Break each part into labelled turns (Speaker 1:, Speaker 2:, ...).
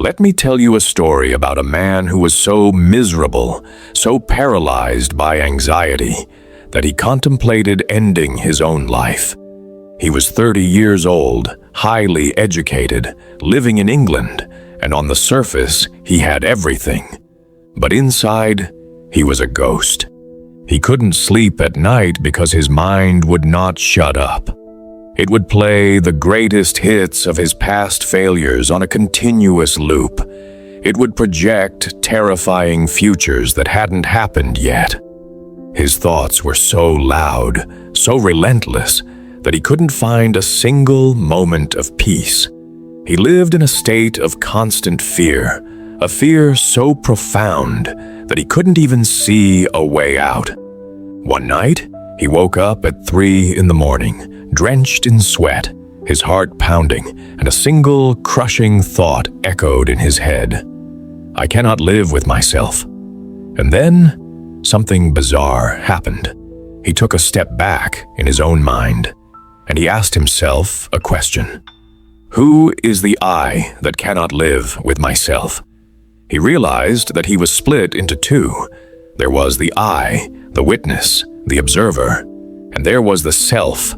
Speaker 1: Let me tell you a story about a man who was so miserable, so paralyzed by anxiety, that he contemplated ending his own life. He was 30 years old, highly educated, living in England, and on the surface, he had everything. But inside, he was a ghost. He couldn't sleep at night because his mind would not shut up. It would play the greatest hits of his past failures on a continuous loop. It would project terrifying futures that hadn't happened yet. His thoughts were so loud, so relentless, that he couldn't find a single moment of peace. He lived in a state of constant fear, a fear so profound that he couldn't even see a way out. One night, he woke up at 3 a.m, drenched in sweat, his heart pounding, and a single crushing thought echoed in his head. I cannot live with myself. And then, something bizarre happened. He took a step back in his own mind, and he asked himself a question. Who is the I that cannot live with myself? He realized that he was split into two. There was the I, the witness, the observer, and there was the self,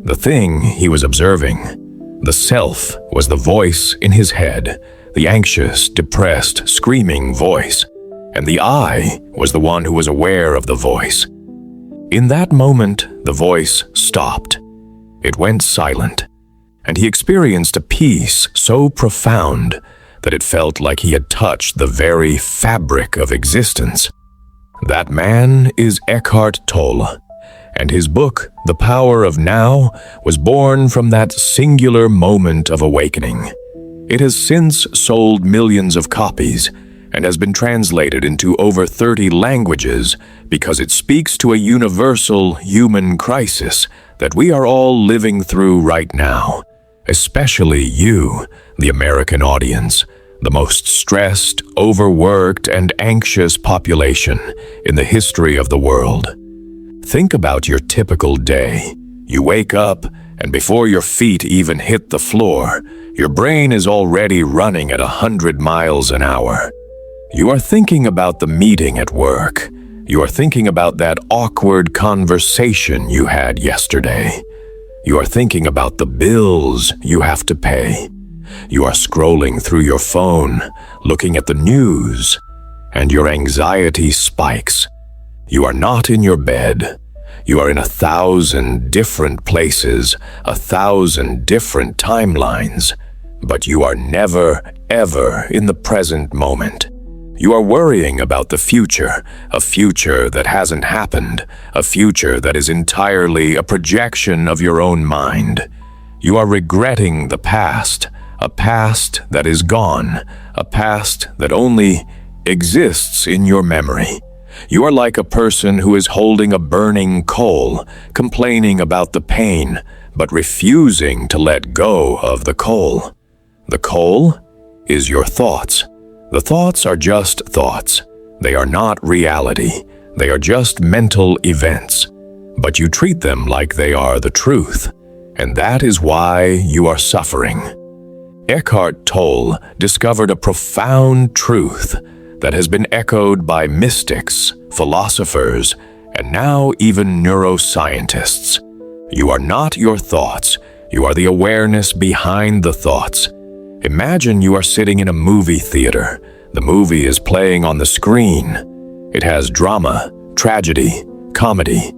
Speaker 1: the thing he was observing. The self was the voice in his head, the anxious, depressed, screaming voice, and the I was the one who was aware of the voice. In that moment, the voice stopped. It went silent, and he experienced a peace so profound that it felt like he had touched the very fabric of existence. That man is Eckhart Tolle, and his book, The Power of Now, was born from that singular moment of awakening. It has since sold millions of copies and has been translated into over 30 languages because it speaks to a universal human crisis that we are all living through right now, especially you, the American audience, the most stressed, overworked, and anxious population in the history of the world. Think about your typical day. You wake up, and before your feet even hit the floor, your brain is already running at 100 miles an hour. You are thinking about the meeting at work. You are thinking about that awkward conversation you had yesterday. You are thinking about the bills you have to pay. You are scrolling through your phone, looking at the news, and your anxiety spikes. You are not in your bed. You are in 1,000 different places, 1,000 different timelines, but you are never, ever in the present moment. You are worrying about the future, a future that hasn't happened, a future that is entirely a projection of your own mind. You are regretting the past, a past that is gone, a past that only exists in your memory. You are like a person who is holding a burning coal, complaining about the pain, but refusing to let go of the coal. The coal is your thoughts. The thoughts are just thoughts. They are not reality. They are just mental events. But you treat them like they are the truth, and that is why you are suffering. Eckhart Tolle discovered a profound truth that has been echoed by mystics, philosophers, and now even neuroscientists. You are not your thoughts. You are the awareness behind the thoughts. Imagine you are sitting in a movie theater. The movie is playing on the screen. It has drama, tragedy, comedy.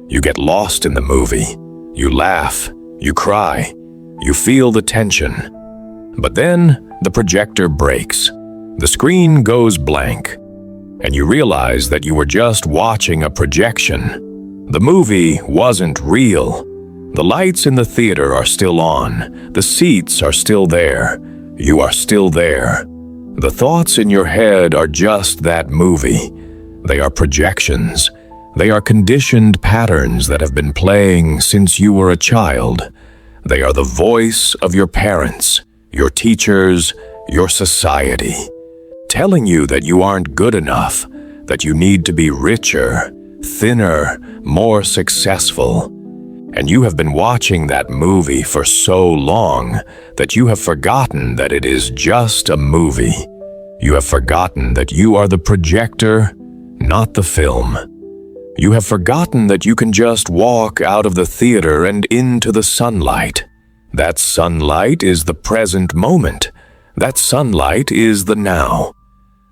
Speaker 1: You get lost in the movie. You laugh, you cry, you feel the tension. But then the projector breaks. The screen goes blank, and you realize that you were just watching a projection. The movie wasn't real. The lights in the theater are still on. The seats are still there. You are still there. The thoughts in your head are just that movie. They are projections. They are conditioned patterns that have been playing since you were a child. They are the voice of your parents, your teachers, your society, telling you that you aren't good enough, that you need to be richer, thinner, more successful. And you have been watching that movie for so long that you have forgotten that it is just a movie. You have forgotten that you are the projector, not the film. You have forgotten that you can just walk out of the theater and into the sunlight. That sunlight is the present moment. That sunlight is the now.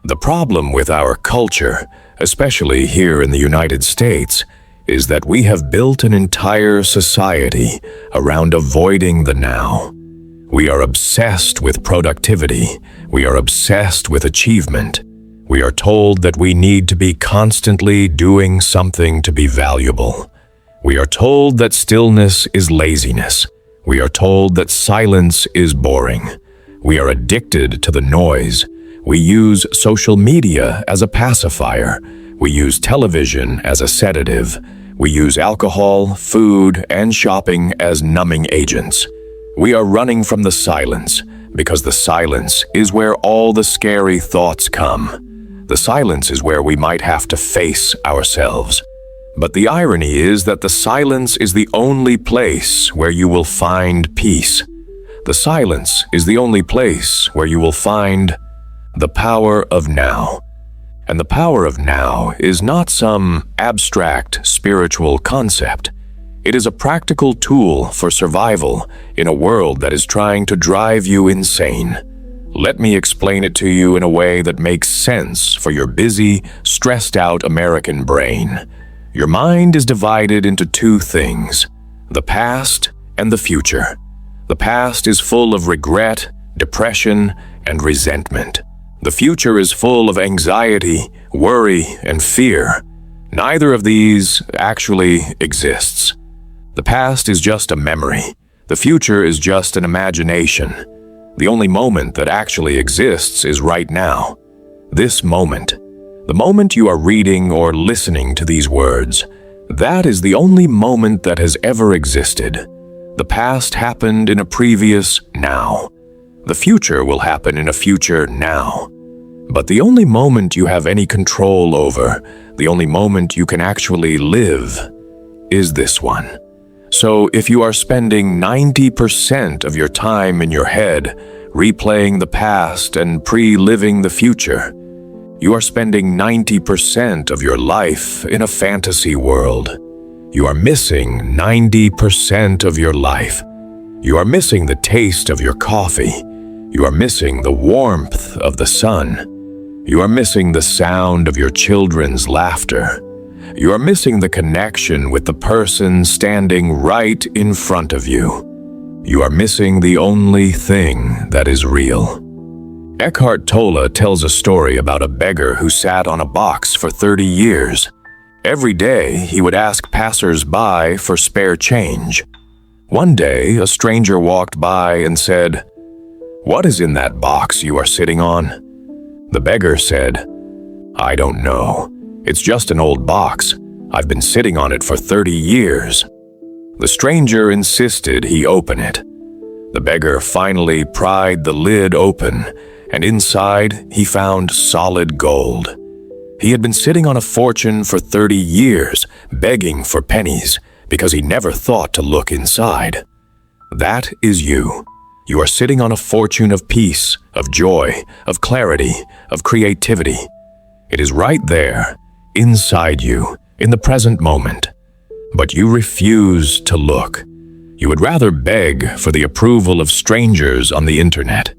Speaker 1: The problem with our culture, especially here in the United States, is that we have built an entire society around avoiding the now. We are obsessed with productivity. We are obsessed with achievement. We are told that we need to be constantly doing something to be valuable. We are told that stillness is laziness. We are told that silence is boring. We are addicted to the noise. We use social media as a pacifier. We use television as a sedative. We use alcohol, food, and shopping as numbing agents. We are running from the silence because the silence is where all the scary thoughts come. The silence is where we might have to face ourselves. But the irony is that the silence is the only place where you will find peace. The silence is the only place where you will find the power of now. And the power of now is not some abstract spiritual concept. It is a practical tool for survival in a world that is trying to drive you insane. Let me explain it to you in a way that makes sense for your busy, stressed-out American brain. Your mind is divided into two things: the past and the future. The past is full of regret, depression, and resentment. The future is full of anxiety, worry, and fear. Neither of these actually exists. The past is just a memory. The future is just an imagination. The only moment that actually exists is right now. This moment. The moment you are reading or listening to these words. That is the only moment that has ever existed. The past happened in a previous now. The future will happen in a future now. But the only moment you have any control over, the only moment you can actually live, is this one. So if you are spending 90% of your time in your head, replaying the past and pre-living the future, you are spending 90% of your life in a fantasy world. You are missing 90% of your life. You are missing the taste of your coffee. You are missing the warmth of the sun. You are missing the sound of your children's laughter. You are missing the connection with the person standing right in front of you. You are missing the only thing that is real. Eckhart Tolle tells a story about a beggar who sat on a box for 30 years. Every day, he would ask passers-by for spare change. One day, a stranger walked by and said, "What is in that box you are sitting on?" The beggar said, "I don't know. It's just an old box. I've been sitting on it for 30 years. The stranger insisted he open it. The beggar finally pried the lid open, and inside he found solid gold. He had been sitting on a fortune for 30 years, begging for pennies, because he never thought to look inside. That is you. You are sitting on a fortune of peace, of joy, of clarity, of creativity. It is right there, inside you, in the present moment. But you refuse to look. You would rather beg for the approval of strangers on the internet.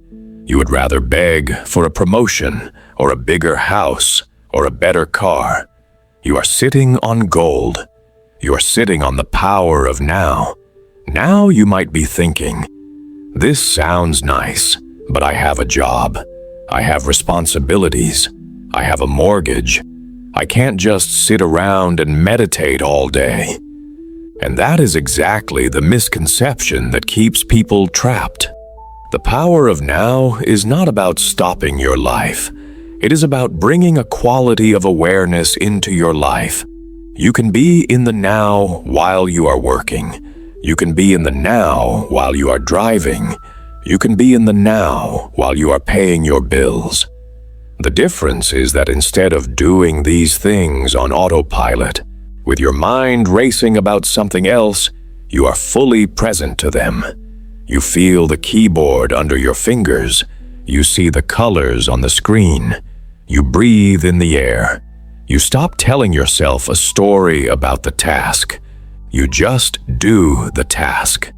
Speaker 1: You would rather beg for a promotion, or a bigger house, or a better car. You are sitting on gold. You are sitting on the power of now. Now you might be thinking, "This sounds nice, but I have a job. I have responsibilities. I have a mortgage. I can't just sit around and meditate all day." And that is exactly the misconception that keeps people trapped. The power of now is not about stopping your life. It is about bringing a quality of awareness into your life. You can be in the now while you are working. You can be in the now while you are driving. You can be in the now while you are paying your bills. The difference is that instead of doing these things on autopilot, with your mind racing about something else, You are fully present to them. You feel the keyboard under your fingers. You see the colors on the screen. You breathe in the air. You stop telling yourself a story about the task. You just do the task.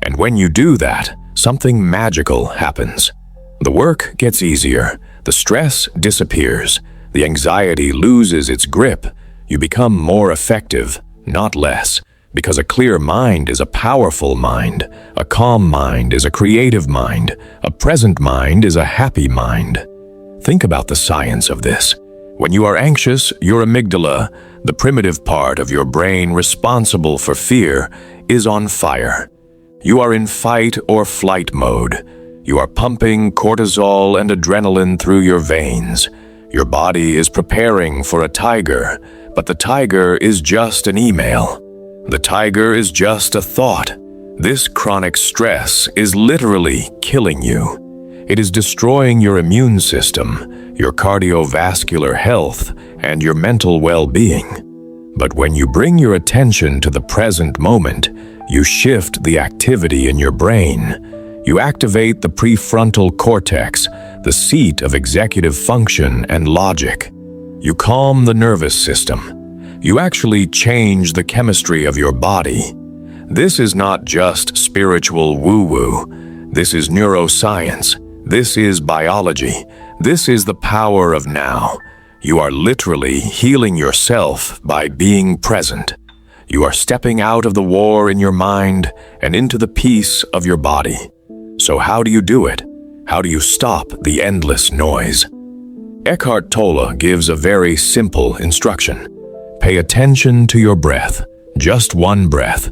Speaker 1: And when you do that, something magical happens. The work gets easier. The stress disappears. The anxiety loses its grip. You become more effective, not less, because a clear mind is a powerful mind. A calm mind is a creative mind. A present mind is a happy mind. Think about the science of this. When you are anxious, your amygdala, the primitive part of your brain responsible for fear, is on fire. You are in fight or flight mode. You are pumping cortisol and adrenaline through your veins. Your body is preparing for a tiger, but the tiger is just an email. The tiger is just a thought. This chronic stress is literally killing you. It is destroying your immune system, your cardiovascular health, and your mental well-being. But when you bring your attention to the present moment, you shift the activity in your brain. You activate the prefrontal cortex, the seat of executive function and logic. You calm the nervous system. You actually change the chemistry of your body. This is not just spiritual woo-woo. This is neuroscience. This is biology. This is the power of now. You are literally healing yourself by being present. You are stepping out of the war in your mind and into the peace of your body. So how do you do it? How do you stop the endless noise? Eckhart Tolle gives a very simple instruction. Pay attention to your breath. Just one breath.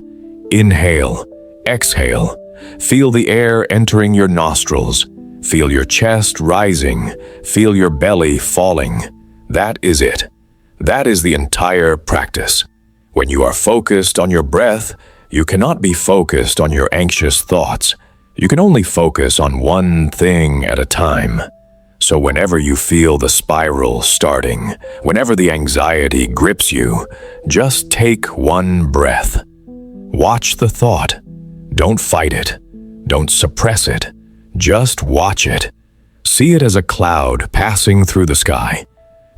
Speaker 1: Inhale. Exhale. Feel the air entering your nostrils. Feel your chest rising. Feel your belly falling. That is it. That is the entire practice. When you are focused on your breath, you cannot be focused on your anxious thoughts. You can only focus on one thing at a time. So whenever you feel the spiral starting, whenever the anxiety grips you, just take one breath. Watch the thought. Don't fight it. Don't suppress it. Just watch it. See it as a cloud passing through the sky.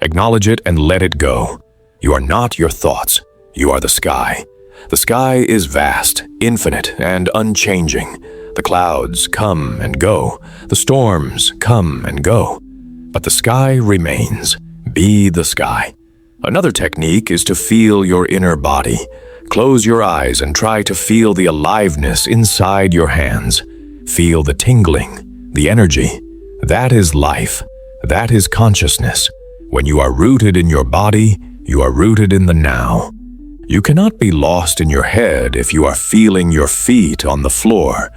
Speaker 1: Acknowledge it and let it go. You are not your thoughts. You are the sky. The sky is vast, infinite, and unchanging. The clouds come and go. The storms come and go. But the sky remains. Be the sky. Another technique is to feel your inner body. Close your eyes and try to feel the aliveness inside your hands. Feel the tingling, the energy. That is life. That is consciousness. When you are rooted in your body, you are rooted in the now. You cannot be lost in your head if you are feeling your feet on the floor.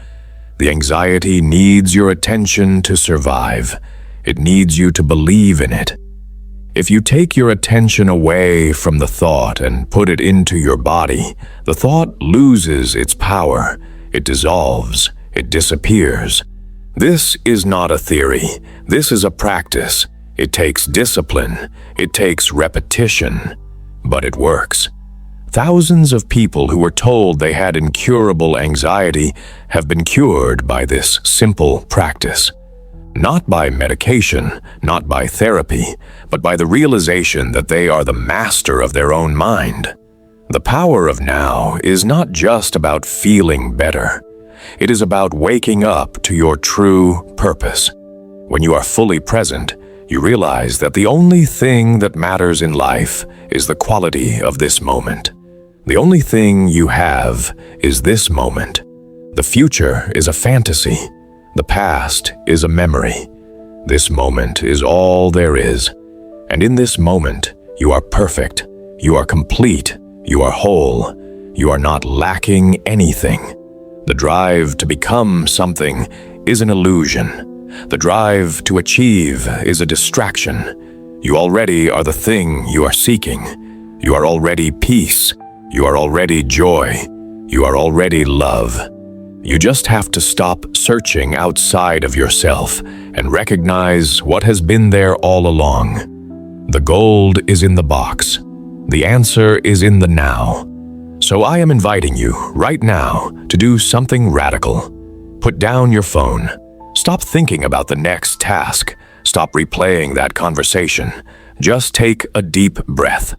Speaker 1: The anxiety needs your attention to survive. It needs you to believe in it. If you take your attention away from the thought and put it into your body, the thought loses its power. It dissolves. It disappears. This is not a theory. This is a practice. It takes discipline. It takes repetition. But it works. Thousands of people who were told they had incurable anxiety have been cured by this simple practice. Not by medication, not by therapy, but by the realization that they are the master of their own mind. The power of now is not just about feeling better. It is about waking up to your true purpose. When you are fully present, you realize that the only thing that matters in life is the quality of this moment. The only thing you have is this moment. The future is a fantasy. The past is a memory. This moment is all there is. And in this moment, you are perfect. You are complete. You are whole. You are not lacking anything. The drive to become something is an illusion. The drive to achieve is a distraction. You already are the thing you are seeking. You are already peace. You are already joy. You are already love. You just have to stop searching outside of yourself and recognize what has been there all along. The gold is in the box. The answer is in the now. So I am inviting you right now to do something radical. Put down your phone. Stop thinking about the next task. Stop replaying that conversation. Just take a deep breath.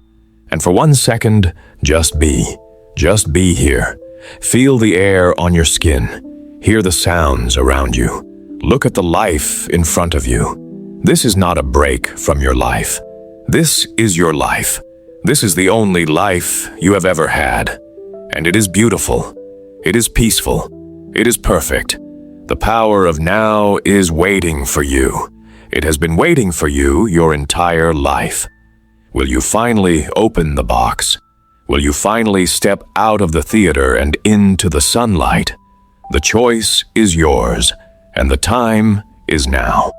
Speaker 1: And for 1 second, just be. Just be here. Feel the air on your skin. Hear the sounds around you. Look at the life in front of you. This is not a break from your life. This is your life. This is the only life you have ever had. And it is beautiful. It is peaceful. It is perfect. The power of now is waiting for you. It has been waiting for you your entire life. Will you finally open the box? Will you finally step out of the theater and into the sunlight? The choice is yours, and the time is now.